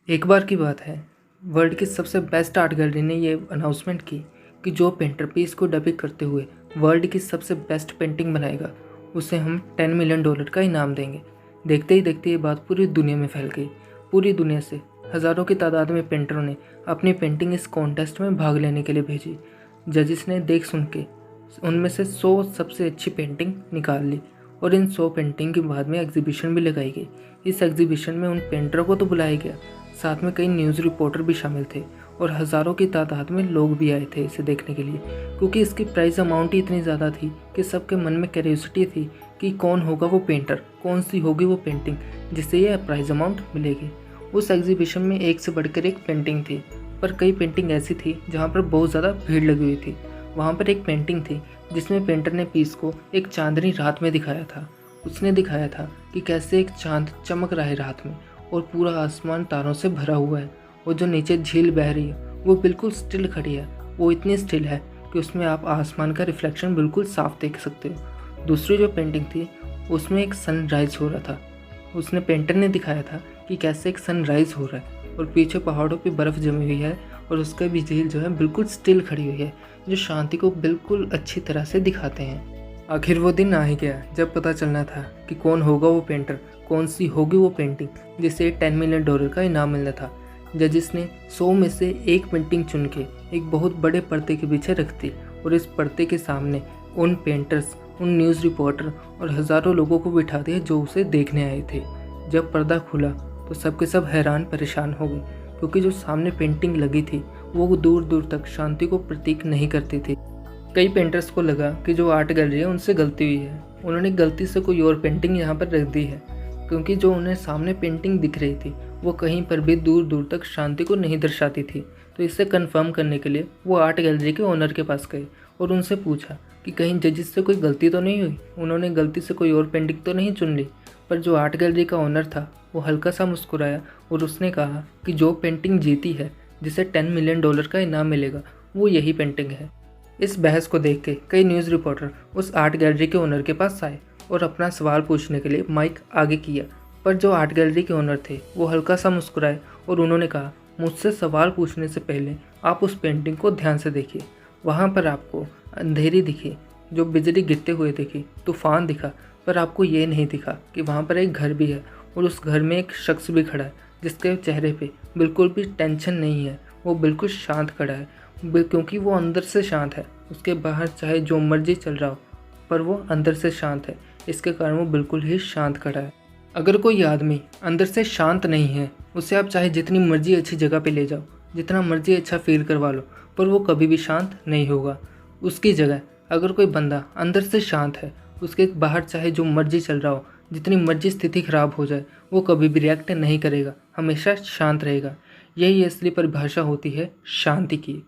एक बार की बात है, वर्ल्ड की सबसे बेस्ट आर्ट गैलरी ने ये अनाउंसमेंट की कि जो पेंटर पीस को डबिंग करते हुए वर्ल्ड की सबसे बेस्ट पेंटिंग बनाएगा, उसे हम $10 मिलियन का इनाम देंगे। देखते ही देखते ये बात पूरी दुनिया में फैल गई। पूरी दुनिया से हज़ारों की तादाद में पेंटरों ने अपनी पेंटिंग इस कॉन्टेस्ट में भाग लेने के लिए भेजी। जजिस ने देख सुन के उनमें से 100 सबसे अच्छी पेंटिंग निकाल ली और इन 100 पेंटिंग के बाद में एग्जीबिशन भी लगाई गई। इस एग्जीबिशन में उन पेंटरों को तो बुलाया गया, साथ में कई न्यूज़ रिपोर्टर भी शामिल थे और हज़ारों की तादाद में लोग भी आए थे इसे देखने के लिए, क्योंकि इसकी प्राइस अमाउंट ही इतनी ज़्यादा थी कि सबके मन में क्यूरियोसिटी थी कि कौन होगा वो पेंटर, कौन सी होगी वो पेंटिंग जिससे ये प्राइस अमाउंट मिलेगी। उस एग्जीबिशन में एक से बढ़कर एक पेंटिंग थी, पर कई पेंटिंग ऐसी थी जहाँ पर बहुत ज़्यादा भीड़ लगी हुई थी। वहाँ पर एक पेंटिंग थी जिसमें पेंटर ने पीस को एक चांदनी रात में दिखाया था। उसने दिखाया था कि कैसे एक चांद चमक रहा है रात में और पूरा आसमान तारों से भरा हुआ है और जो नीचे झील बह रही है वो बिल्कुल स्टिल खड़ी है। वो इतनी स्टिल है कि उसमें आप आसमान का रिफ्लेक्शन बिल्कुल साफ देख सकते हो। दूसरी जो पेंटिंग थी उसमें एक सनराइज हो रहा था। उसने पेंटर ने दिखाया था कि कैसे एक सनराइज हो रहा है और पीछे पहाड़ों पे बर्फ़ जमी हुई है और उसका भी झील जो है बिल्कुल स्टिल खड़ी हुई है, जो शांति को बिल्कुल अच्छी तरह से दिखाते हैं। आखिर वो दिन आ ही गया जब पता चलना था कि कौन होगा वो पेंटर, कौन सी होगी वो पेंटिंग जिसे $10 मिलियन का इनाम मिलना था। जजिस ने 100 में से एक पेंटिंग चुन के एक बहुत बड़े पर्दे के पीछे रख दी और इस पर्दे के सामने उन पेंटर्स, उन न्यूज़ रिपोर्टर और हज़ारों लोगों को बिठा दिया जो उसे देखने आए थे। जब पर्दा खुला तो सबके सब हैरान परेशान हो गए, क्योंकि जो सामने पेंटिंग लगी थी वो दूर दूर तक शांति को प्रतीक नहीं करती थी। कई पेंटर्स को लगा कि जो आर्ट गैलरी है उनसे गलती हुई है, उन्होंने गलती से कोई और पेंटिंग यहाँ पर रख दी है, क्योंकि जो उन्हें सामने पेंटिंग दिख रही थी वो कहीं पर भी दूर दूर तक शांति को नहीं दर्शाती थी। तो इसे कंफर्म करने के लिए वो आर्ट गैलरी के ओनर के पास गए और उनसे पूछा कि कहीं जजिस से कोई गलती तो नहीं हुई, उन्होंने गलती से कोई और पेंटिंग तो नहीं चुन ली। पर जो आर्ट गैलरी का ओनर था वो हल्का सा मुस्कुराया और उसने कहा कि जो पेंटिंग जीती है, जिसे $10 मिलियन का इनाम मिलेगा, वो यही पेंटिंग है। इस बहस को देख के कई न्यूज़ रिपोर्टर उस आर्ट गैलरी के ओनर के पास आए और अपना सवाल पूछने के लिए माइक आगे किया। पर जो आर्ट गैलरी के ओनर थे वो हल्का सा मुस्कुराए और उन्होंने कहा, मुझसे सवाल पूछने से पहले आप उस पेंटिंग को ध्यान से देखिए। वहाँ पर आपको अंधेरी दिखी, जो बिजली गिरते हुए दिखी, तूफान दिखा, पर आपको ये नहीं दिखा कि वहाँ पर एक घर भी है और उस घर में एक शख्स भी खड़ा है जिसके चेहरे पे बिल्कुल भी टेंशन नहीं है। वो बिल्कुल शांत खड़ा है, क्योंकि वो अंदर से शांत है। उसके बाहर चाहे जो मर्जी चल रहा हो, पर वो अंदर से शांत है, इसके कारण वो बिल्कुल ही शांत खड़ा है। अगर कोई आदमी अंदर से शांत नहीं है, उसे आप चाहे जितनी मर्जी अच्छी जगह पे ले जाओ, जितना मर्जी अच्छा फील करवा लो, पर वो कभी भी शांत नहीं होगा। उसकी जगह अगर कोई बंदा अंदर से शांत है, उसके बाहर चाहे जो मर्जी चल रहा हो, जितनी मर्जी स्थिति खराब हो जाए, वो कभी भी रिएक्ट नहीं करेगा, हमेशा शांत रहेगा। यही असली परिभाषा होती है शांति की।